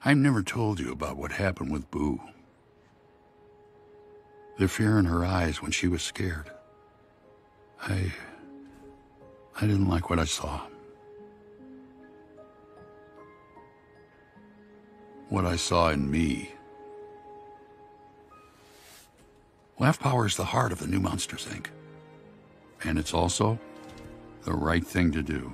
I've never told you about what happened with Boo. The fear in her eyes when she was scared. I didn't like what I saw. What I saw in me. Laugh Power is the heart of the new Monsters, Inc. And it's also the right thing to do.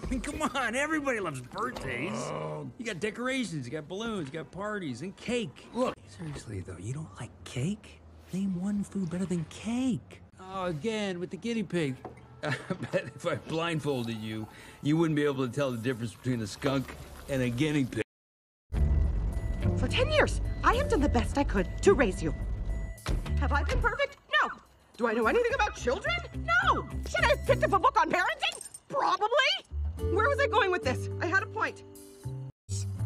I mean, come on, everybody loves birthdays. You got decorations, you got balloons, you got parties, and cake. Look, seriously though, you don't like cake? Name one food better than cake. Oh, again, with the guinea pig. I bet if I blindfolded you, you wouldn't be able to tell the difference between a skunk and a guinea pig. For 10 years, I have done the best I could to raise you. Have I been perfect? No. Do I know anything about children? No. Should I have picked up a book on parenting? Probably. Where was I going with this? I had a point.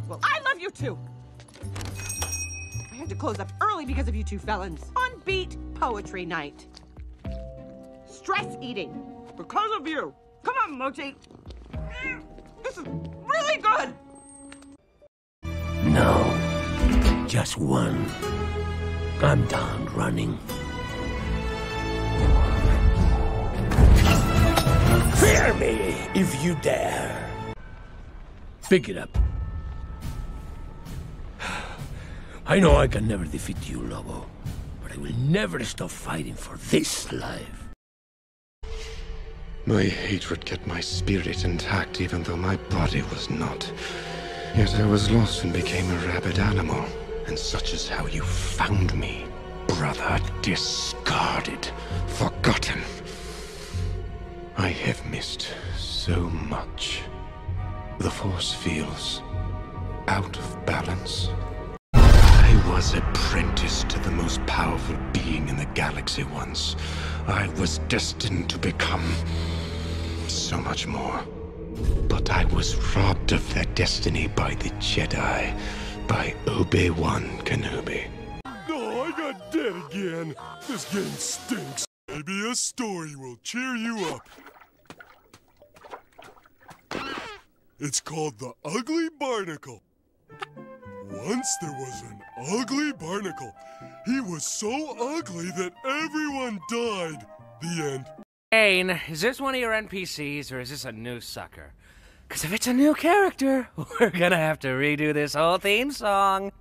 Well, I love you too. I had to close up early because of you two felons. On beat poetry night. Stress eating. Because of you. Come on, Mochi. This is really good. No. Just one. I'm done running. Fear me if you dare. Pick it up. I know I can never defeat you, Lobo, but I will never stop fighting for this life. My hatred kept my spirit intact even though my body was not. Yet I was lost and became a rabid animal. And such is how you found me, brother, discarded, forgotten. I have missed so much. The Force feels out of balance. I was apprenticed to the most powerful being in the galaxy once. I was destined to become so much more. But I was robbed of that destiny by the Jedi, by Obi-Wan Kenobi. Oh, I got dead again. This game stinks. Maybe a story will cheer you up. It's called The Ugly Barnacle. Once there was an ugly barnacle. He was so ugly that everyone died. The end. Jane, is this one of your NPCs or is this a new sucker? Because if it's a new character, we're gonna have to redo this whole theme song.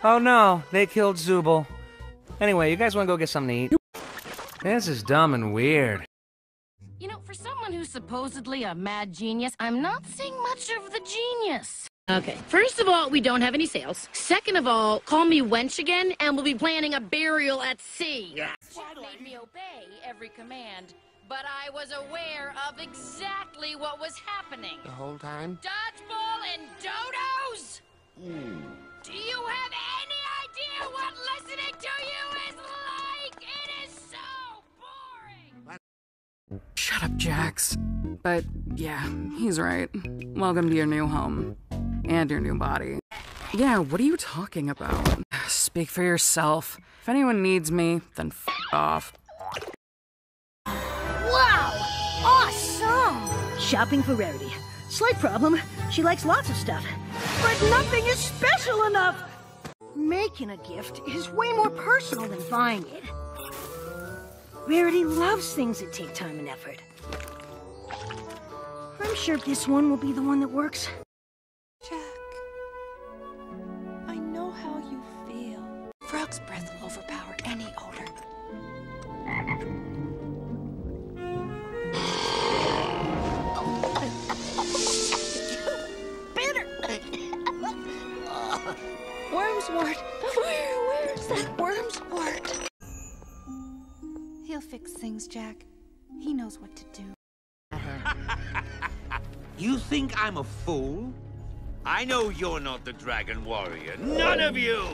Oh no, they killed Zooble. Anyway, you guys wanna go get something to eat? This is dumb and weird. You know, for someone who's supposedly a mad genius, I'm not seeing much of the genius. Okay, first of all, we don't have any sales. Second of all, call me wench again, and we'll be planning a burial at sea. Dad made me obey every command, but I was aware of exactly what was happening. The whole time? Dodgeball and dodos? Do you have any idea what listening to you is like? It is so boring! Shut up, Jax. But, yeah, he's right. Welcome to your new home. And your new body. Yeah, what are you talking about? Speak for yourself. If anyone needs me, then f*** off. Wow! Awesome! Shopping for Rarity. Slight problem, she likes lots of stuff. But nothing is special enough! Making a gift is way more personal than buying it. Rarity loves things that take time and effort. I'm sure this one will be the one that works. Jack, I know how you feel. Frog's breath will overpower any odor. Bitter! Wormswort! Where's that wormswort? He'll fix things, Jack. He knows what to do. You think I'm a fool? I know you're not the Dragon Warrior. None of you!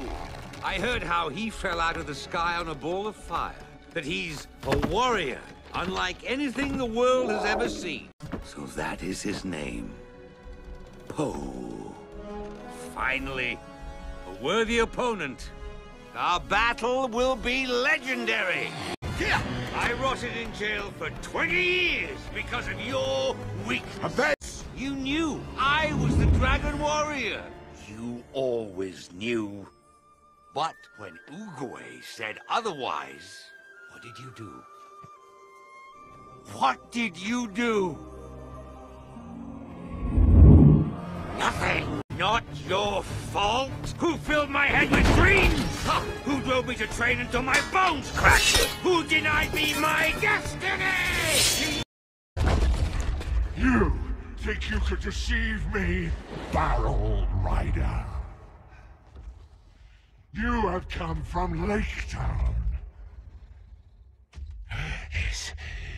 I heard how he fell out of the sky on a ball of fire. That he's a warrior, unlike anything the world has ever seen. So that is his name. Poe. Finally, a worthy opponent. Our battle will be legendary. Yeah, I rotted in jail for 20 years because of your weakness. You knew I was the Dragon Warrior. you always knew. But when Oogway said otherwise, what did you do? What did you do? Nothing! Not your fault! Who filled my head with dreams? Huh. Who drove me to train until my bones cracked? Who denied me my destiny? You think you could deceive me, Barrel Rider? You have come from Lake Town.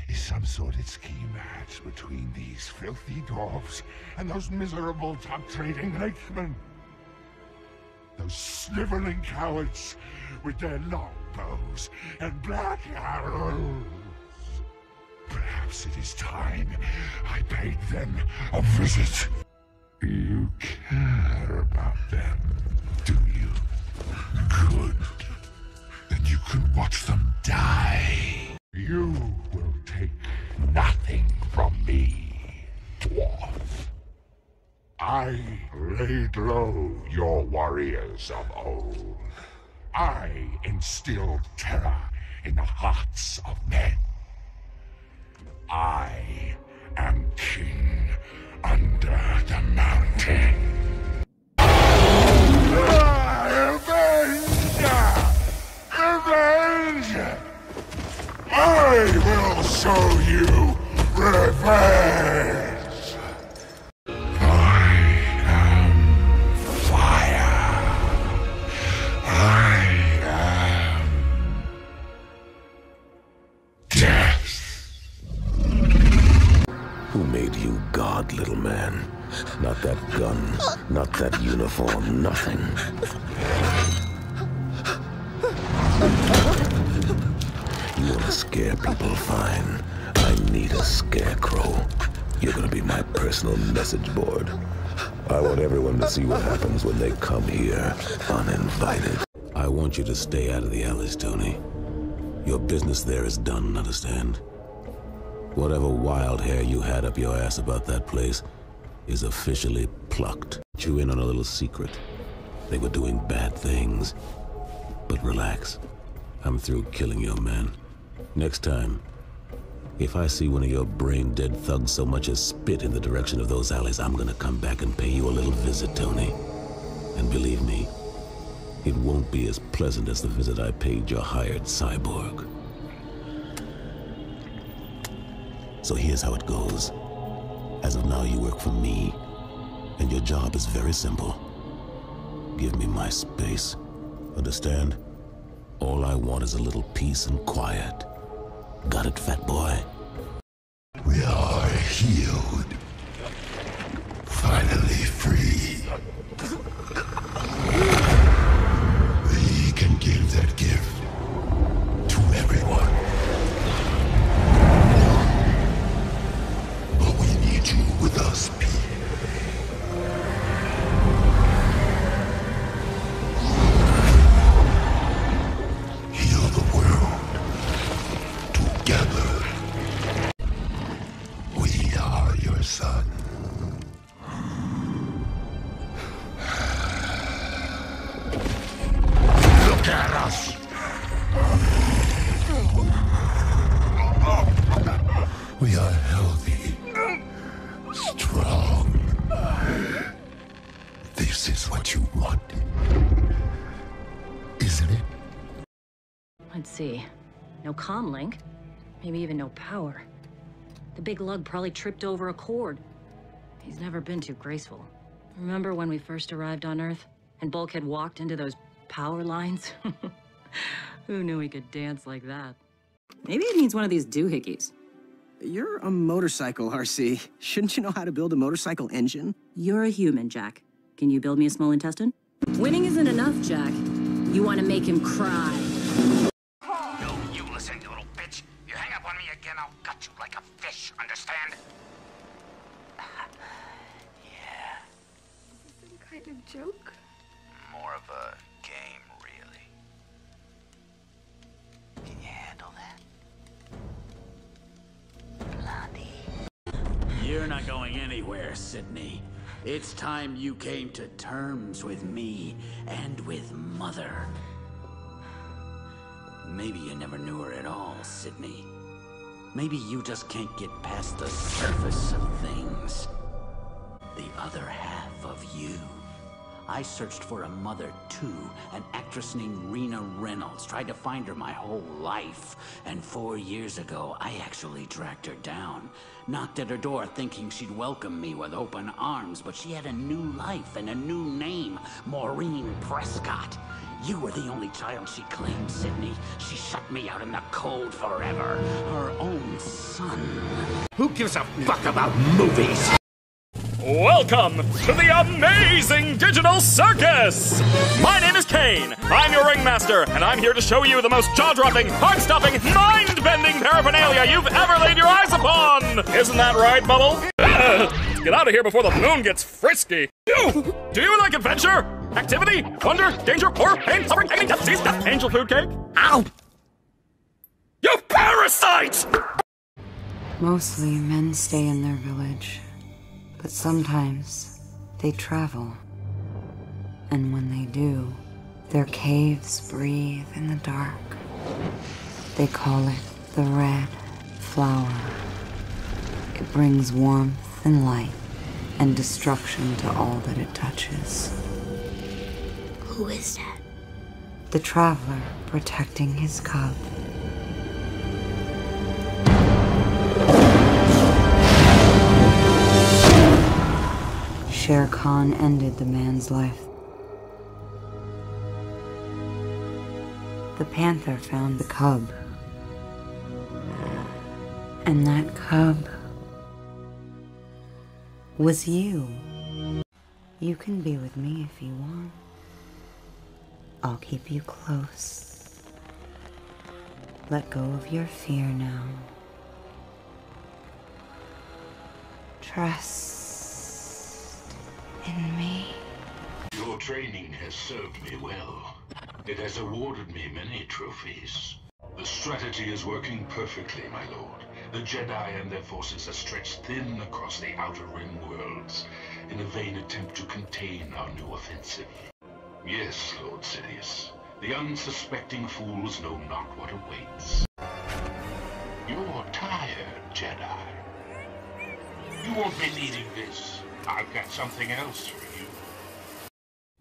Is some sort of scheme hatched between these filthy dwarfs and those miserable top-trading lakemen? Those sniveling cowards with their longbows and black arrows. Perhaps it is time I paid them a visit. You care about them, do you? Good. Then you can watch them die. You will take nothing from me, dwarf. I laid low your warriors of old. I instilled terror in the hearts of men. I am king under the mountain. Revenge! I will show you revenge! I am fire. I am death. Who made you God, little man? Not that gun, not that uniform, nothing. You want to scare people? Fine. I need a scarecrow. You're gonna be my personal message board. I want everyone to see what happens when they come here, uninvited. I want you to stay out of the alleys, Tony. Your business there is done, understand? Whatever wild hair you had up your ass about that place is officially plucked. You in on a little secret. They were doing bad things. But relax. I'm through killing your man. Next time, if I see one of your brain-dead thugs so much as spit in the direction of those alleys, I'm gonna come back and pay you a little visit, Tony. And believe me, it won't be as pleasant as the visit I paid your hired cyborg. So here's how it goes. As of now, you work for me, and your job is very simple. Give me my space. Understand? All I want is a little peace and quiet. Got it, fat boy? We are healed. Finally free. We can give that gift to everyone. But we need you with us, Pete. Heal the world. Together. We are your son. Look at us. We are healthy, strong. This is what you want, isn't it? Let's see. No comm link. Maybe even no power. The big lug probably tripped over a cord. He's never been too graceful. Remember when we first arrived on Earth and Bulkhead walked into those power lines? Who knew he could dance like that? Maybe it needs one of these doohickeys. You're a motorcycle, RC. Shouldn't you know how to build a motorcycle engine? You're a human, Jack. Can you build me a small intestine? Winning isn't enough, Jack. You want to make him cry. No, you listen, you little bitch. You hang up on me again, I'll gut you like a fish, understand? Yeah. Some kind of joke? More of a game, really. Can you handle that? Blondie. You're not going anywhere, Sydney. It's time you came to terms with me and with Mother. Maybe you never knew her at all, Sydney. Maybe you just can't get past the surface of things. The other half of you. I searched for a mother, too. An actress named Rena Reynolds. Tried to find her my whole life. And 4 years ago, I actually tracked her down. Knocked at her door thinking she'd welcome me with open arms, but she had a new life and a new name. Maureen Prescott. You were the only child she claimed, Sydney. She shut me out in the cold forever. Her own son. Who gives a fuck about movies? Welcome to the amazing digital circus! My name is Kane. I'm your ringmaster, and I'm here to show you the most jaw-dropping, heart-stopping, mind-bending paraphernalia you've ever laid your eyes upon! Isn't that right, Bubble? Let's get out of here before the moon gets frisky. Do you like adventure, activity, wonder, danger, horror, pain, suffering, agony, death, disease, death, angel food cake? Ow! You parasite! Mostly men stay in their village. But sometimes they travel. And when they do, their caves breathe in the dark. They call it the Red Flower. It brings warmth and light and destruction to all that it touches. Who is that? The traveler protecting his cub. Shere Khan ended the man's life. The panther found the cub. And that cub was you. You can be with me if you want. I'll keep you close. Let go of your fear now. Trust in me. Your training has served me well. It has awarded me many trophies. The strategy is working perfectly, my lord. The Jedi and their forces are stretched thin across the Outer Rim worlds in a vain attempt to contain our new offensive. Yes, Lord Sidious. The unsuspecting fools know not what awaits. You're tired, Jedi. You won't be needing this. I've got something else for you.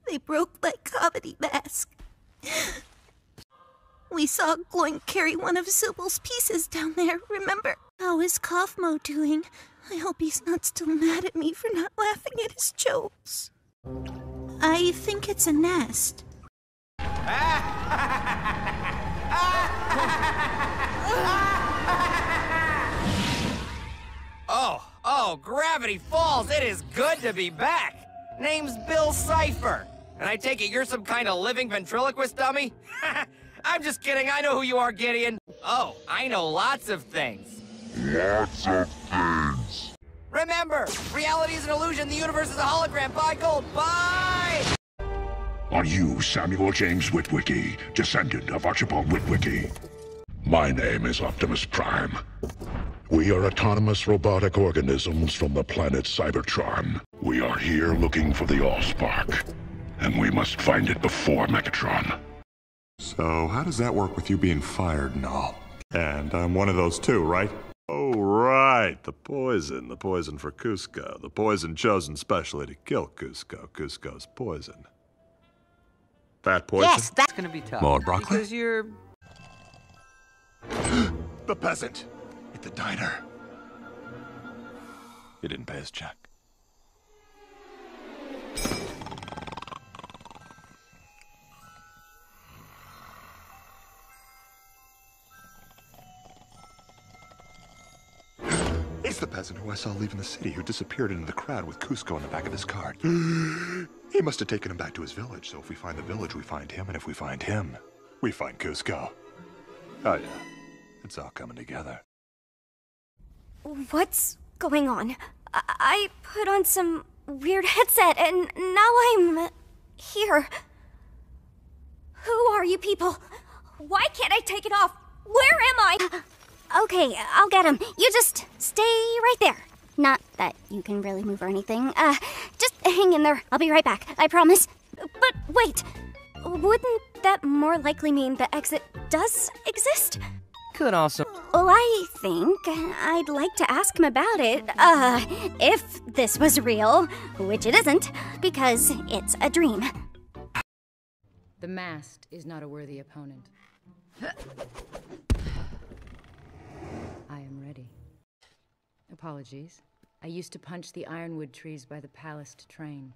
They broke my comedy mask. We saw Gloink carry one of Sybil's pieces down there, remember? How is Kaufmo doing? I hope he's not still mad at me for not laughing at his jokes. I think it's a nest. Oh, Gravity Falls, it is good to be back! Name's Bill Cipher, and I take it you're some kind of living ventriloquist dummy? I'm just kidding, I know who you are, Gideon. Oh, I know lots of things. Lots of things. Remember, reality is an illusion, the universe is a hologram. Bye, Gold, bye! Are you Samuel James Witwicky, descendant of Archibald Witwicky? My name is Optimus Prime. We are autonomous robotic organisms from the planet Cybertron. We are here looking for the Allspark, and we must find it before Megatron. So, how does that work with you being fired and all? And I'm one of those too, right? Oh, right. The poison for Kuzco. The poison chosen specially to kill Kuzco. Kuzco's poison. Fat poison? Yes, that's gonna be tough. More broccoli? Because you're... The peasant! At the diner. He didn't pay his check. It's the peasant who I saw leaving the city, who disappeared into the crowd with Kuzco in the back of his cart. He must have taken him back to his village, so if we find the village, we find him, and if we find him, we find Kuzco. Oh yeah, it's all coming together. What's going on? I put on some weird headset and now I'm here. Who are you people? Why can't I take it off? Where am I? Okay, I'll get him. You just stay right there. Not that you can really move or anything. Just hang in there. I'll be right back. I promise. But wait. Wouldn't that more likely mean the exit does exist? Could also. Well, I think I'd like to ask him about it, if this was real, which it isn't, because it's a dream. The mast is not a worthy opponent. I am ready. Apologies. I used to punch the ironwood trees by the palace to train.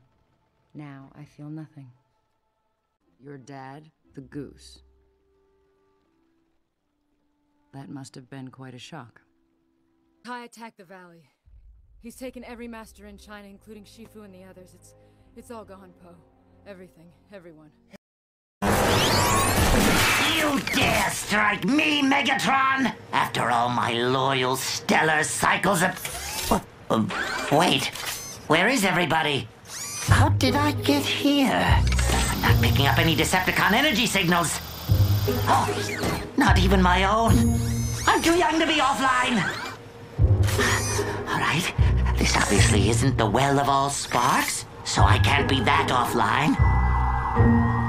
Now I feel nothing. Your dad, the goose. That must have been quite a shock. Kai attacked the valley. He's taken every master in China, including Shifu and the others. It's all gone, Poe. Everything, everyone. You dare strike me, Megatron? After all my loyal stellar cycles of... wait, where is everybody? How did I get here? I'm not picking up any Decepticon energy signals. Oh, not even my own. I'm too young to be offline. All right, this obviously isn't the well of all sparks, so I can't be that offline.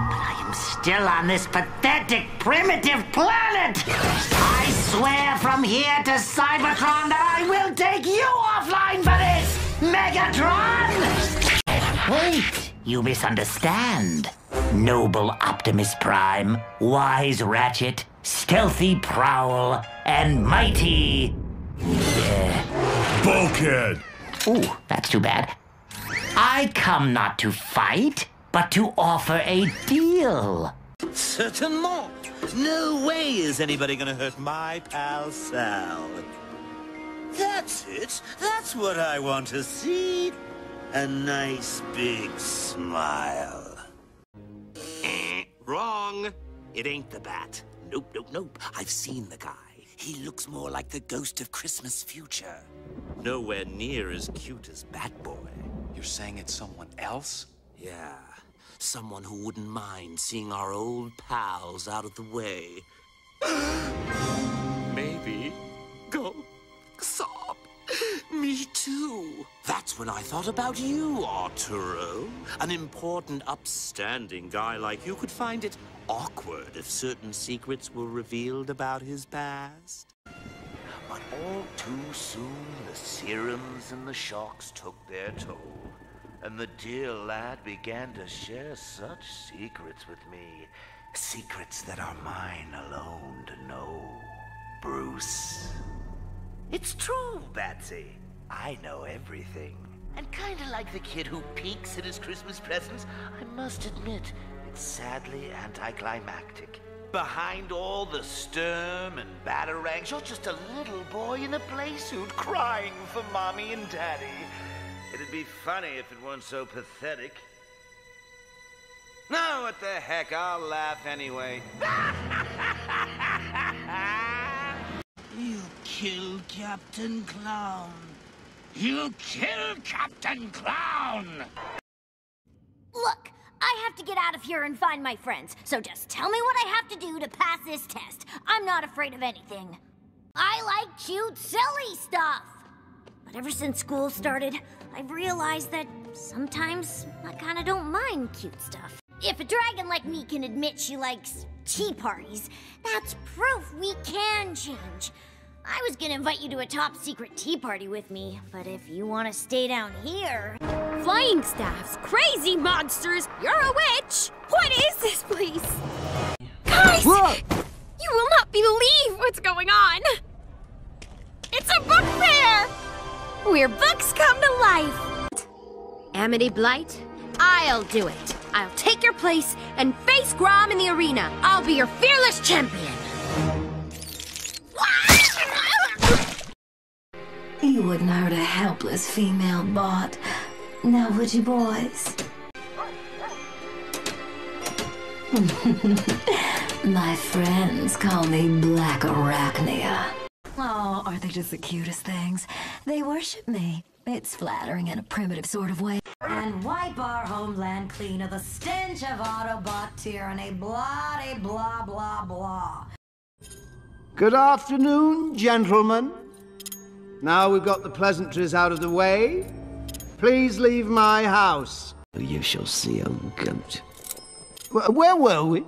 But I am still on this pathetic, primitive planet. I swear from here to Cybertron that I will take you offline for this, Megatron! Wait, you misunderstand. Noble Optimus Prime, wise Ratchet, stealthy Prowl, and mighty... Bulkhead! Ooh, that's too bad. I come not to fight, but to offer a deal. Certainement. No way is anybody gonna hurt my pal Sal. That's it. That's what I want to see. A nice big smile. Wrong. It ain't the Bat. Nope, nope, nope. I've seen the guy. He looks more like the ghost of Christmas future. Nowhere near as cute as Batboy. You're saying it's someone else? Yeah. Someone who wouldn't mind seeing our old pals out of the way. Maybe. Go. Sob. Me too. That's when I thought about you, Arturo. An important, upstanding guy like you could find it awkward if certain secrets were revealed about his past. But all too soon, the serums and the shocks took their toll. And the dear lad began to share such secrets with me. Secrets that are mine alone to know. Bruce. It's true, Batsy. I know everything. And kinda like the kid who peeks at his Christmas presents, I must admit, it's sadly anticlimactic. Behind all the sturm and batarangs, you're just a little boy in a playsuit crying for mommy and daddy. It'd be funny if it weren't so pathetic. No, what the heck, I'll laugh anyway. You killed Captain Clown. You killed Captain Clown! Look, I have to get out of here and find my friends, so just tell me what I have to do to pass this test. I'm not afraid of anything. I like cute, silly stuff. But ever since school started, I've realized that sometimes I kinda don't mind cute stuff. If a dragon like me can admit she likes tea parties, that's proof we can change. I was gonna invite you to a top secret tea party with me, but if you wanna stay down here... Flying staffs, crazy monsters, you're a witch! What is this place? Guys! Whoa! You will not believe what's going on! It's a book fair! Where books come to life! Amity Blight, I'll do it. I'll take your place and face Grom in the arena. I'll be your fearless champion. You wouldn't hurt a helpless female bot. Now would you, boys? My friends call me Black Arachnia. Oh, aren't they just the cutest things? They worship me. It's flattering in a primitive sort of way. And wipe our homeland clean of the stench of Autobot tyranny. Blah, blah, blah, blah. Good afternoon, gentlemen. Now we've got the pleasantries out of the way, please leave my house. You shall see, oh goat. Where were we?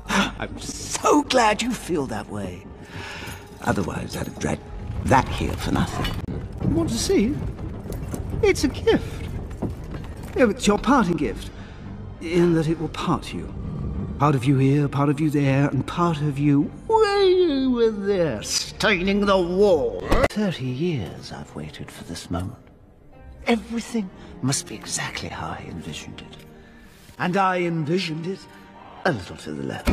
I'm so glad you feel that way. Otherwise, I'd have dragged that here for nothing. You want to see? It's a gift. It's your parting gift, in that it will part you. Part of you here, part of you there, and part of you way over there, staining the wall. 30 years I've waited for this moment. Everything must be exactly how I envisioned it. And I envisioned it a little to the left.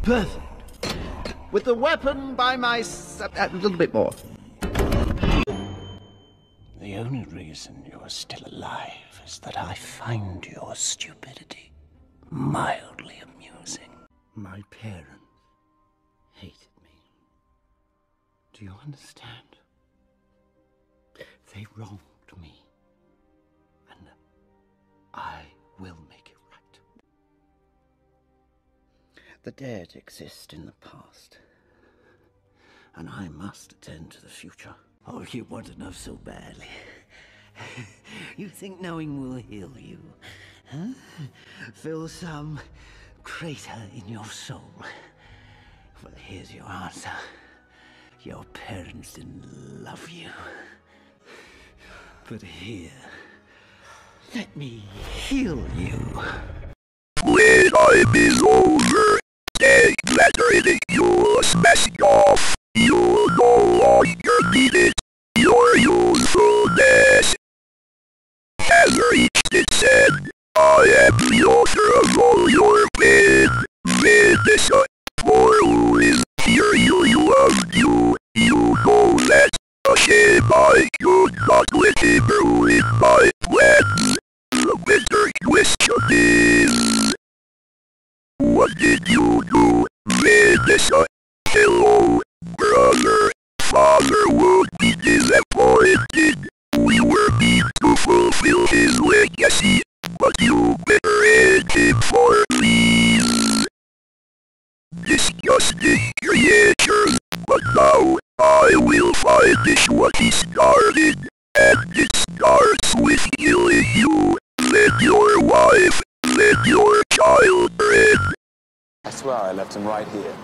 Perfect. With the weapon by my side. A little bit more. The only reason you're still alive is that I find your stupidity mildly amusing. My parents hated me. Do you understand? They wronged me. And I will make it right. The dead exist in the past. And I must attend to the future. Oh, you want to know so badly. You think knowing will heal you, huh? Fill some crater in your soul. Well, here's your answer. Your parents didn't love you. But here, let me heal you. When time is over, take that you'll smash it off. You'll no longer need it. Your usefulness has reached its end. I am the author of all your this for who is here you loved you. You know that a shame I could not let him ruin my plans. The bitter question is, what did you do, Vanessa? Hello, brother. Father would be disappointed. We were meant to fulfill his legacy, but you better end him for please. Disgusting creatures, but now I will finish what he started, and it starts with killing you, then your wife, then your children. I swear I left him right here.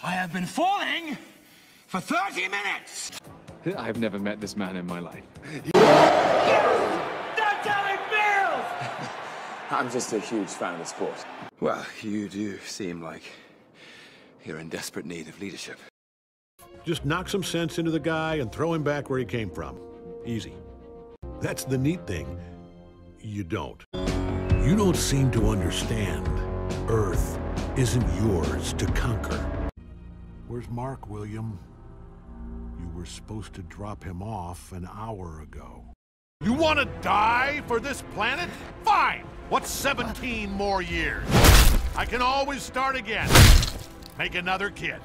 I have been falling for 30 minutes! I've never met this man in my life. Stop telling bills! I'm just a huge fan of the sport. Well, you do seem like you're in desperate need of leadership. Just knock some sense into the guy and throw him back where he came from. Easy. That's the neat thing. You don't. You don't seem to understand. Earth isn't yours to conquer. Where's Mark, William? You were supposed to drop him off an hour ago. You want to die for this planet? Fine! What's 17 more years? I can always start again. Make another kid.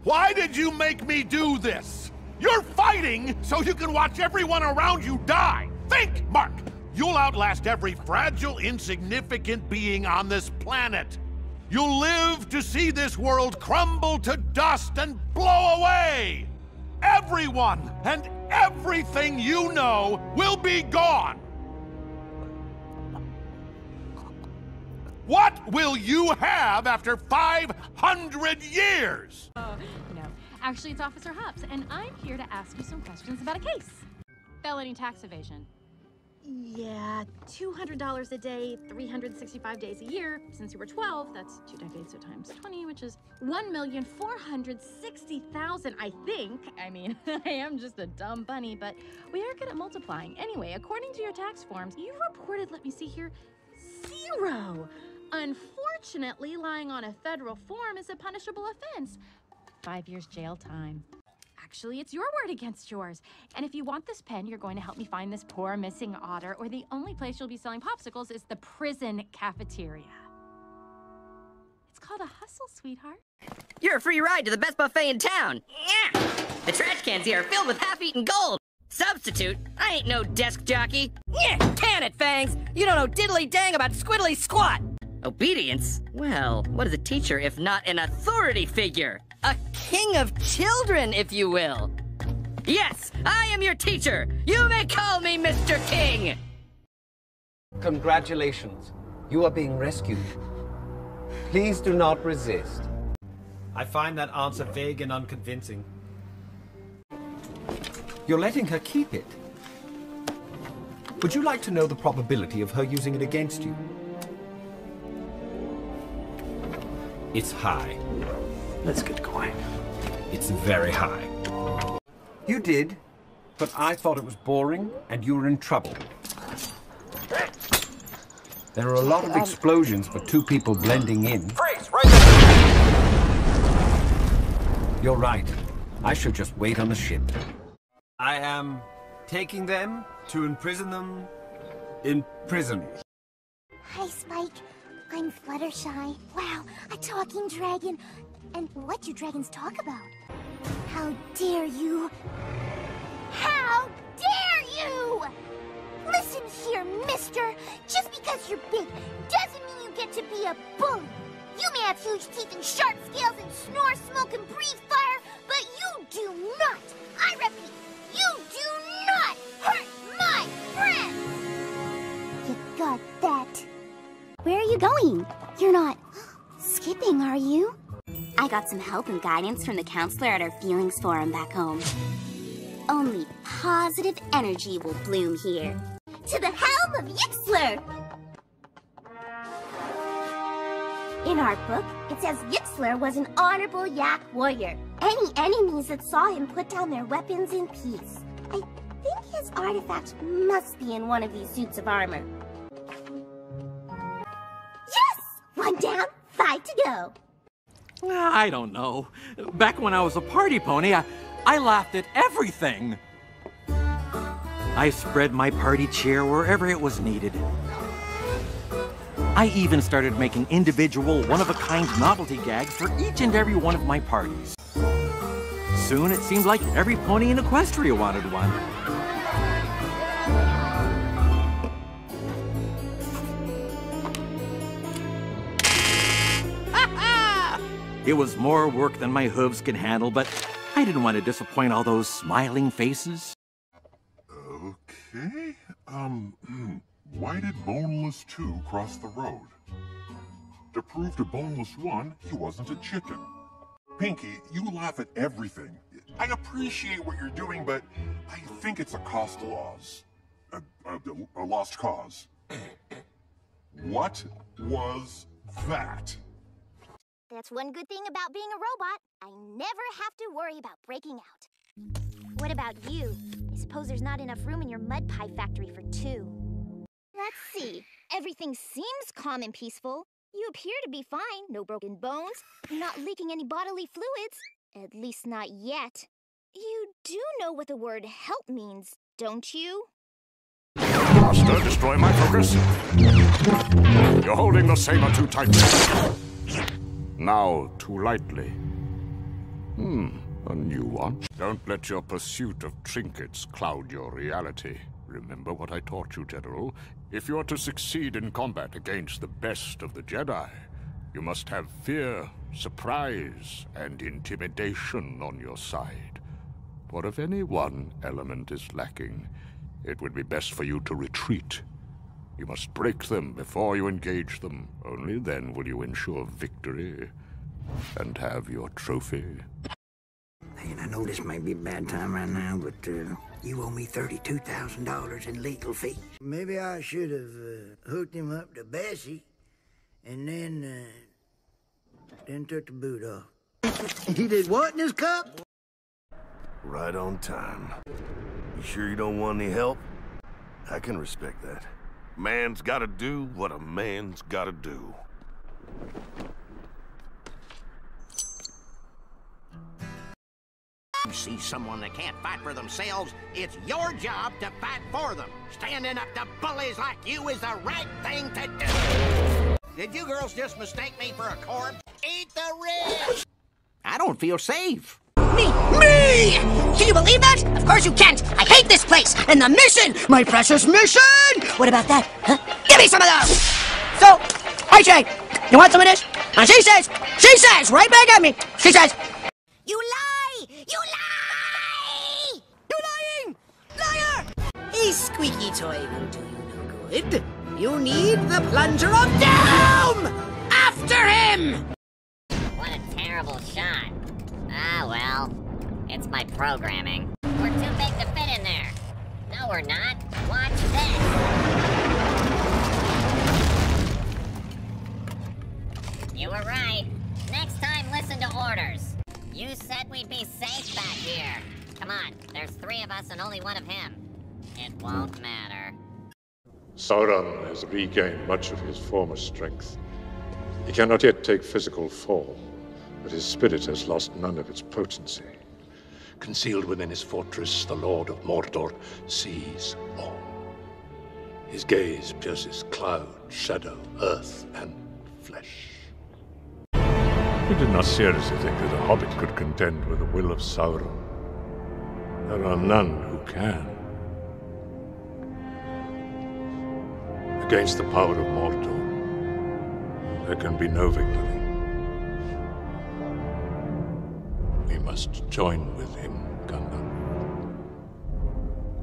Why did you make me do this? You're fighting so you can watch everyone around you die. Think, Mark! You'll outlast every fragile, insignificant being on this planet. You'll live to see this world crumble to dust and blow away. Everyone and everything you know will be gone. What will you have after 500 years? No, actually it's Officer Hobbs, and I'm here to ask you some questions about a case. Felony tax evasion. Yeah, $200 a day, 365 days a year. Since you were 12, that's 2 decades, so times 20, which is 1,460,000, I think. I mean, I am just a dumb bunny, but we are good at multiplying. Anyway, according to your tax forms, you reported, let me see here, 0. Unfortunately, lying on a federal form is a punishable offense. 5 years jail time. Actually, it's your word against yours. And if you want this pen, you're going to help me find this poor missing otter, or the only place you'll be selling popsicles is the prison cafeteria. It's called a hustle, sweetheart. You're a free ride to the best buffet in town. Yeah. The trash cans here are filled with half-eaten gold. Substitute? I ain't no desk jockey. Yeah, can it, Fangs. You don't know diddly dang about squiddly squat. Obedience? Well, what is a teacher if not an authority figure? A king of children, if you will. Yes, I am your teacher. You may call me Mr. King. Congratulations. You are being rescued. Please do not resist. I find that answer vague and unconvincing. You're letting her keep it. Would you like to know the probability of her using it against you? It's high. Let's get going. It's very high. You did, but I thought it was boring, and you were in trouble. There are a lot of explosions for two people blending in. Freeze! Right there! You're right. I should just wait on the ship. I am taking them to imprison them in prison. Hi, Spike. I'm Fluttershy. Wow, a talking dragon. And what do dragons talk about? How dare you? How dare you! Listen here, mister. Just because you're big doesn't mean you get to be a bully. You may have huge teeth and sharp scales and snore, smoke, and breathe fire, but you do not, I repeat, you do not hurt my friends! You got that? Where are you going? You're not skipping, are you? I got some help and guidance from the counselor at our feelings forum back home. Only positive energy will bloom here. To the helm of Yixler! In our book, it says Yixler was an honorable Yak warrior. Any enemies that saw him put down their weapons in peace. I think his artifact must be in one of these suits of armor. Yes! 1 down, 5 to go. I don't know. Back when I was a party pony, I laughed at everything. I spread my party cheer wherever it was needed. I even started making individual, one-of-a-kind novelty gags for each and every one of my parties. Soon it seemed like every pony in Equestria wanted one. It was more work than my hooves could handle, but I didn't want to disappoint all those smiling faces. Okay, why did Boneless 2 cross the road? To prove to Boneless 1 he wasn't a chicken. Pinky, you laugh at everything. I appreciate what you're doing, but I think it's a cost loss. A lost cause. What was that? That's one good thing about being a robot. I never have to worry about breaking out. What about you? I suppose there's not enough room in your mud pie factory for 2. Let's see. Everything seems calm and peaceful. You appear to be fine. No broken bones. You're not leaking any bodily fluids. At least not yet. You do know what the word help means, don't you? Master, destroy my focus. You're holding the saber too tightly. Now, too lightly. A new one. Don't let your pursuit of trinkets cloud your reality. Remember what I taught you, General. If you're to succeed in combat against the best of the Jedi, you must have fear, surprise, and intimidation on your side. For if any one element is lacking, it would be best for you to retreat. You must break them before you engage them. Only then will you ensure victory and have your trophy. And I know this may be a bad time right now, but you owe me $32,000 in legal fees. Maybe I should have hooked him up to Bessie and then took the boot off. He did what in his cup? Right on time. You sure you don't want any help? I can respect that. Man's gotta do what a man's gotta do. You see someone that can't fight for themselves, it's your job to fight for them. Standing up to bullies like you is the right thing to do. Did you girls just mistake me for a corpse? Eat the ribs! I don't feel safe. Me! Can you believe that? Of course you can't! I hate this place! And the mission! My precious mission! What about that? Huh? Give me some of those! So, I say, you want some of this? And she says, right back at me, she says, You lie! You lie! You're lying! Liar! A squeaky toy will do you no good. You need the plunger of doom! After him! What a terrible shot. Ah, well. It's my programming. We're too big to fit in there. No, we're not. Watch this. You were right. Next time, listen to orders. You said we'd be safe back here. Come on, there's 3 of us and only 1 of him. It won't matter. Sauron has regained much of his former strength. He cannot yet take physical form, but his spirit has lost none of its potency. Concealed within his fortress, the Lord of Mordor sees all. His gaze pierces cloud, shadow, earth, and flesh. We did not seriously think that a hobbit could contend with the will of Sauron. There are none who can. Against the power of Mordor, there can be no victory. We must join with him, Gandalf.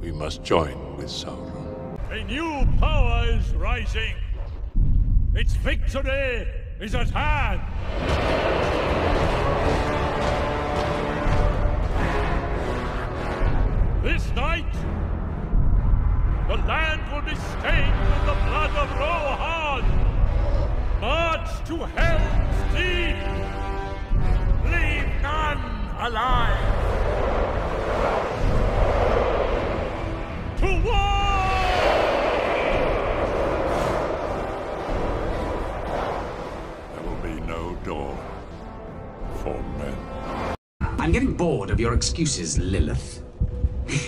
We must join with Sauron. A new power is rising. Its victory is at hand. This night, the land will be stained with the blood of Rohan. March to Helm's Deep. Leave none alive. To war! There will be no dawn for men. I'm getting bored of your excuses, Lilith.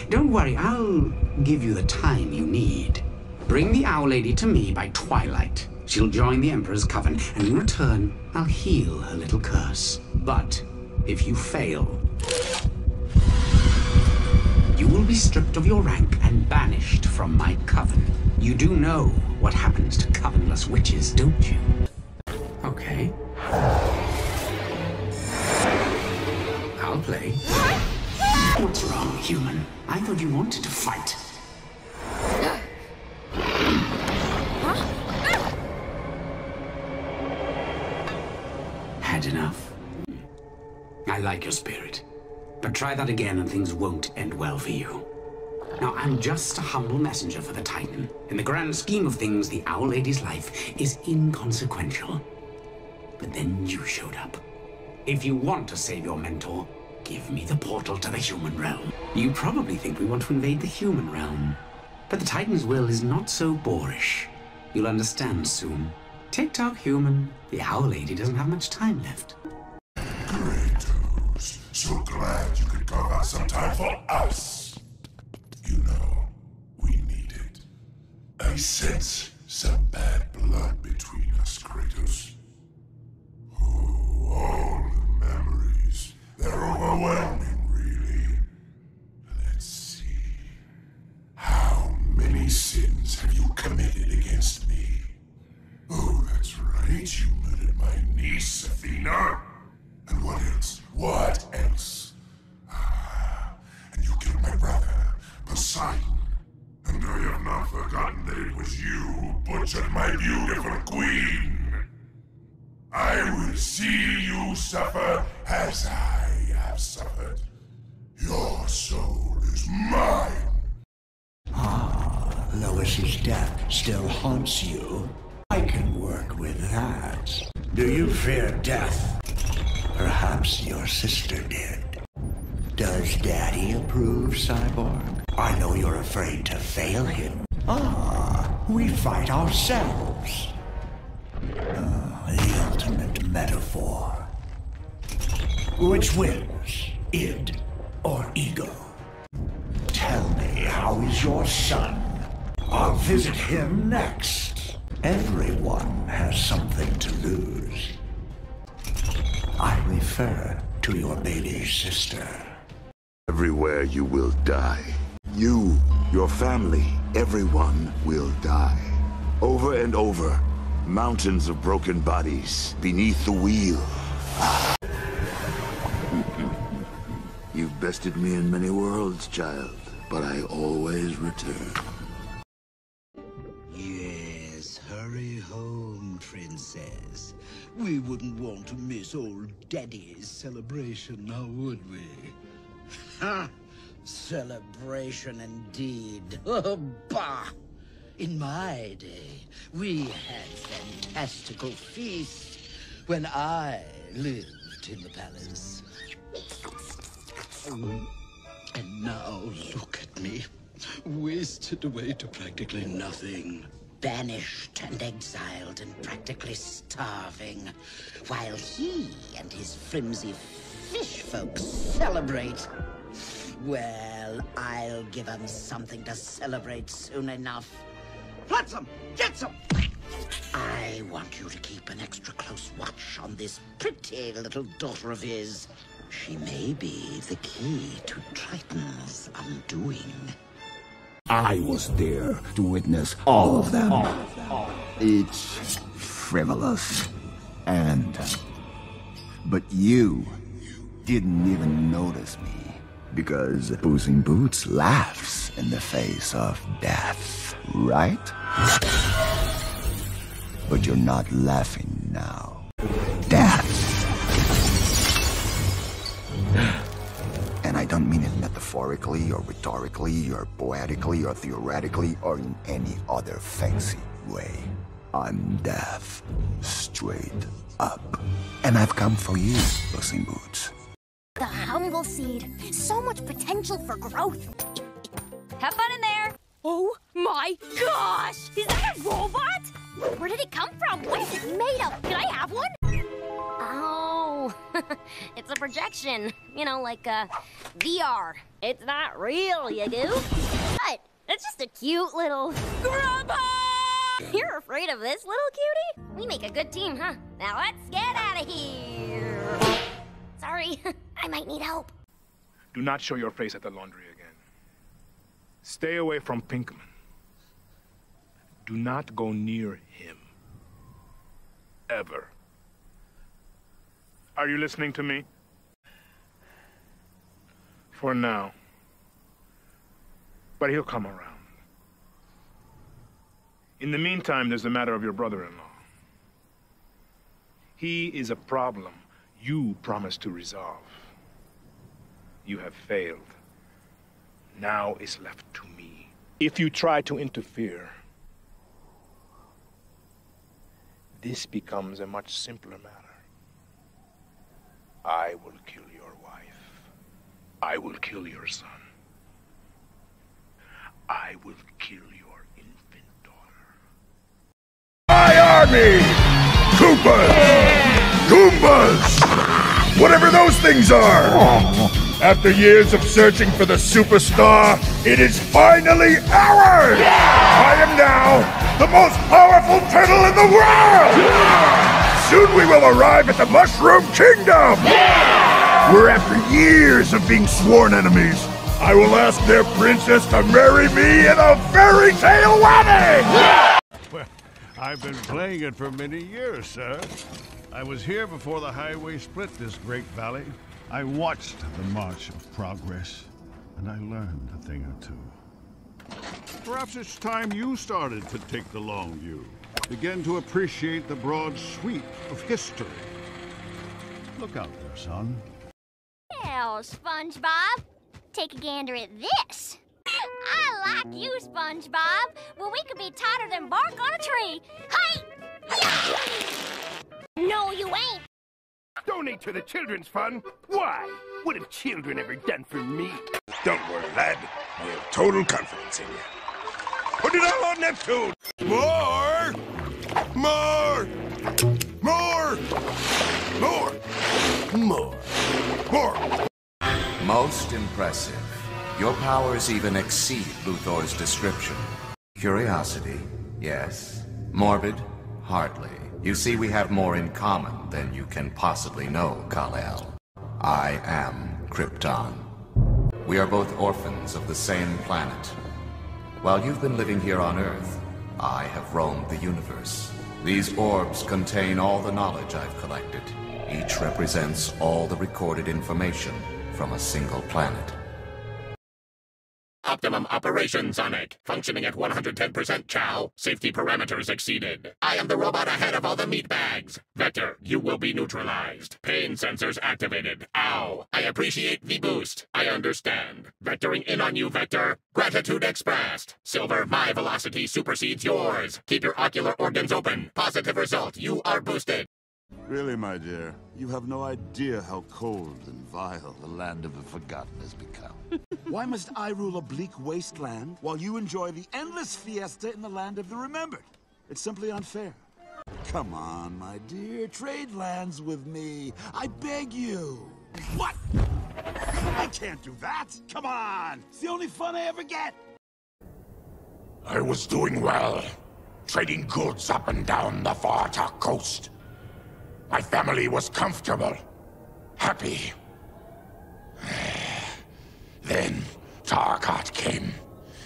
Don't worry, I'll give you the time you need. Bring the Owl Lady to me by twilight. She'll join the Emperor's coven, and in return, I'll heal her little curse. But if you fail, you will be stripped of your rank and banished from my coven. You do know what happens to covenless witches, don't you? Okay. I'll play. What's wrong, human? I thought you wanted to fight. Had enough? I like your spirit. But try that again and things won't end well for you. Now, I'm just a humble messenger for the Titan. In the grand scheme of things, the Owl Lady's life is inconsequential. But then you showed up. If you want to save your mentor, give me the portal to the human realm. You probably think we want to invade the human realm. But the Titan's will is not so boorish. You'll understand soon. Tick-tock, human. The Owl Lady doesn't have much time left. Kratos, so glad you could carve out some time for us. You know, we need it. I sense some bad blood between us, Kratos. Oh, all the memories. They're overwhelming, really. Let's see. How many sins have you committed against me? Oh, that's right. You murdered my niece, Athena. And what else? What else? And you killed my brother, Poseidon. And I have not forgotten that it was you who butchered my beautiful queen. I will see you suffer as I have suffered. Your soul is mine. Ah, Lois's death still haunts you. I can work with that. Do you fear death? Perhaps your sister did. Does Daddy approve, Cyborg? I know you're afraid to fail him. Ah, we fight ourselves. The ultimate metaphor. Which wins, id or ego? Tell me, how is your son? I'll visit him next. Everyone has something to lose. I refer to your baby sister. Everywhere you will die. You, your family, everyone will die. Over and over. Mountains of broken bodies beneath the wheel. You've bested me in many worlds, child, but I always return. Yes, hurry home, princess. We wouldn't want to miss old Daddy's celebration, now would we? Ha! Celebration indeed. Oh, bah! In my day, we had fantastical feasts when I lived in the palace. And now look at me, wasted away to practically nothing. Banished and exiled and practically starving, while he and his flimsy fish folks celebrate. Well, I'll give them something to celebrate soon enough. Flotsam, get some! I want you to keep an extra close watch on this pretty little daughter of his. She may be the key to Triton's undoing. I was there to witness all of them. Each frivolous. But you didn't even notice me, because Puss in Boots laughs in the face of death, right? But you're not laughing now. Death. And I don't mean it metaphorically, or rhetorically, or poetically, or theoretically, or in any other fancy way. I'm death. Straight up. And I've come for you, Puss in Boots. The humble seed. So much potential for growth. Have fun in there. Oh my gosh! Is that a robot? Where did it come from? What is it made of? Can I have one? Oh, it's a projection. You know, like VR. It's not real, you goof. But it's just a cute little grandpa. You're afraid of this little cutie? We make a good team, huh? Now let's get out of here. Sorry, I might need help. Do not show your face at the laundry again. Stay away from Pinkman. Do not go near him. Ever. Are you listening to me? For now. But he'll come around. In the meantime, there's the matter of your brother-in-law. He is a problem you promised to resolve. You have failed. Now it's left to me. If you try to interfere, this becomes a much simpler matter. I will kill your wife. I will kill your son. I will kill your infant daughter. My army! Koopas! Goombas! Whatever those things are! After years of searching for the superstar, it is finally ours! I am now the most powerful turtle in the world! Soon we will arrive at the Mushroom Kingdom! Where after years of being sworn enemies, I will ask their princess to marry me in a fairy tale wedding! Well, I've been playing it for many years, sir. I was here before the highway split this great valley. I watched the march of progress, and I learned a thing or two. Perhaps it's time you started to take the long view. Begin to appreciate the broad sweep of history. Look out there, son. Well, SpongeBob, take a gander at this. I like you, SpongeBob. Well, we could be tighter than bark on a tree. Hey! No, you ain't. Donate to the children's fund? Why? What have children ever done for me? Don't worry, lad. I have total confidence in you. Put it all on Neptune! More! More! More! More! More! More! Most impressive. Your powers even exceed Luthor's description. Curiosity, yes. Morbid, hardly. You see, we have more in common than you can possibly know, Kal-El. I am Krypton. We are both orphans of the same planet. While you've been living here on Earth, I have roamed the universe. These orbs contain all the knowledge I've collected. Each represents all the recorded information from a single planet. Optimum operation, Sonic. Functioning at 110%, Chow. Safety parameters exceeded. I am the robot ahead of all the meat bags. Vector, you will be neutralized. Pain sensors activated. Ow. I appreciate the boost. I understand. Vectoring in on you, Vector. Gratitude expressed. Silver, my velocity supersedes yours. Keep your ocular organs open. Positive result. You are boosted. Really, my dear, you have no idea how cold and vile the land of the forgotten has become. Why must I rule a bleak wasteland while you enjoy the endless fiesta in the land of the remembered? It's simply unfair. Come on, my dear, trade lands with me. I beg you. What? I can't do that. Come on. It's the only fun I ever get. I was doing well, trading goods up and down the Varta coast. My family was comfortable, happy. Then Tarkat came.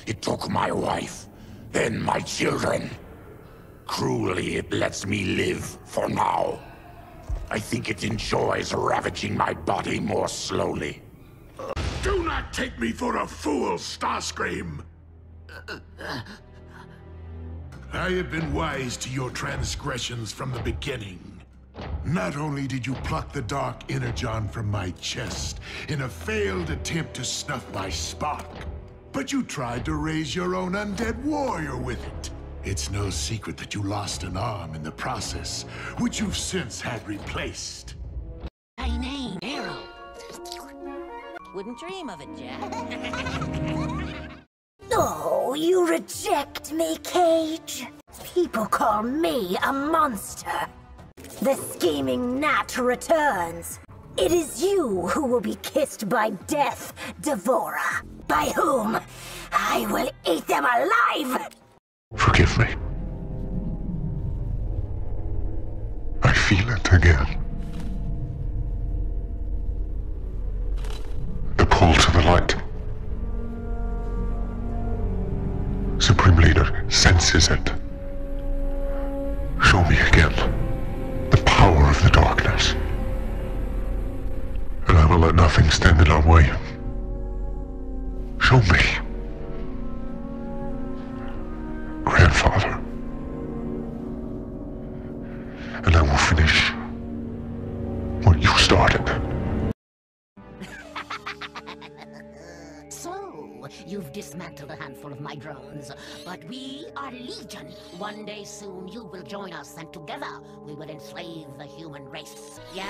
It took my wife, then my children. Cruelly, it lets me live for now. I think it enjoys ravaging my body more slowly. Do not take me for a fool, Starscream! I have been wise to your transgressions from the beginning. Not only did you pluck the dark energon from my chest in a failed attempt to snuff my spark, but you tried to raise your own undead warrior with it. It's no secret that you lost an arm in the process, which you've since had replaced. My name, Arrow. Wouldn't dream of it, Jack. Oh, you reject me, Cage? People call me a monster. The scheming gnat returns. It is you who will be kissed by death, Devora. By whom I will eat them alive! Forgive me. I feel it again. The pull to the light. Supreme Leader senses it. Show me again the power of the darkness. And I will let nothing stand in our way. Show me. Grandfather. And I will finish what you started. So, you've dismantled a handful of my drones, but we are Legion. One day soon you will join us, and together we will enslave the human race. Yeah,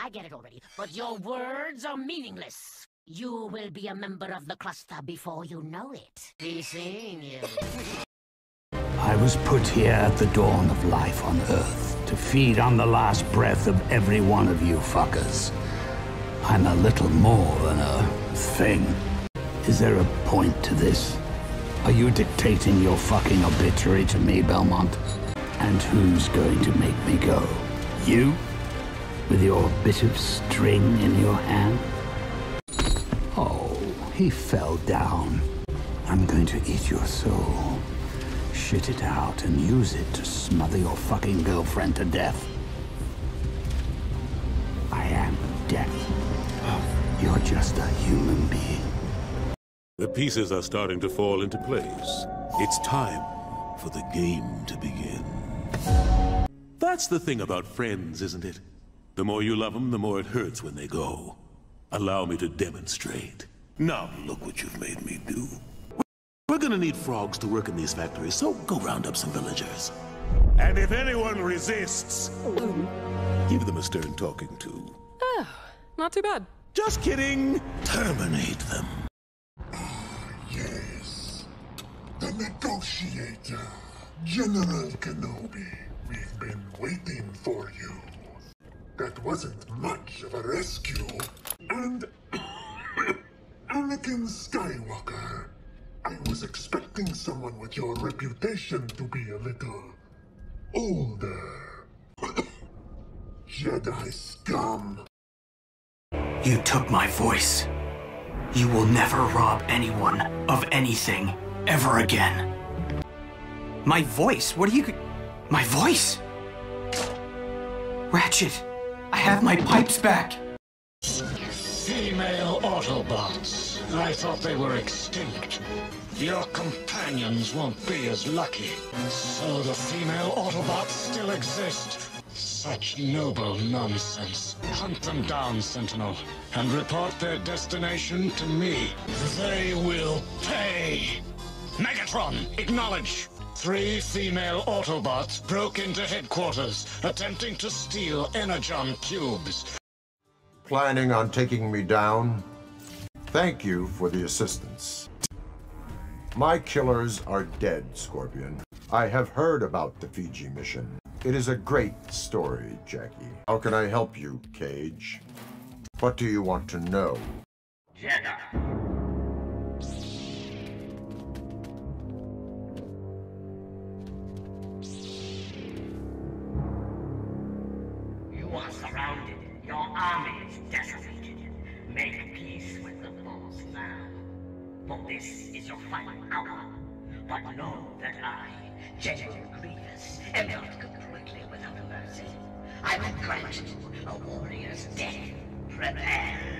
I get it already. But your words are meaningless. You will be a member of the cluster before you know it. Be seeing you. I was put here at the dawn of life on Earth to feed on the last breath of every one of you fuckers. I'm a little more than a thing. Is there a point to this? Are you dictating your fucking obituary to me, Belmont? And who's going to make me go? You? With your bit of string in your hand? Oh, he fell down. I'm going to eat your soul. Shit it out and use it to smother your fucking girlfriend to death. I am death. You're just a human being. The pieces are starting to fall into place. It's time for the game to begin. That's the thing about friends, isn't it? The more you love them, the more it hurts when they go. Allow me to demonstrate. Now look what you've made me do. We're gonna need frogs to work in these factories, so go round up some villagers. And if anyone resists, give them a stern talking to. Oh, not too bad. Just kidding. Terminate them. Yes. The negotiator, General Kenobi. We've been waiting for you. That wasn't much of a rescue. And Anakin Skywalker. I was expecting someone with your reputation to be a little older. Jedi scum. You took my voice. You will never rob anyone of anything ever again. My voice? What are you... My voice? Ratchet, I have my pipes back. Female Autobots. I thought they were extinct. Your companions won't be as lucky. So the female Autobots still exist. Such noble nonsense. Hunt them down, Sentinel, and report their destination to me. They will pay. Megatron, acknowledge. 3 female Autobots broke into headquarters, attempting to steal Energon cubes. Planning on taking me down? Thank you for the assistance. My killers are dead, Scorpion. I have heard about the Fiji mission. It is a great story, Jackie. How can I help you, Cage? What do you want to know? Jagger. You are surrounded. Your army is decimated. Make peace with the foes now. For this is your final hour. But know that I, General Grievous, am not completely without mercy. I will grant you a warrior's death. Prepare.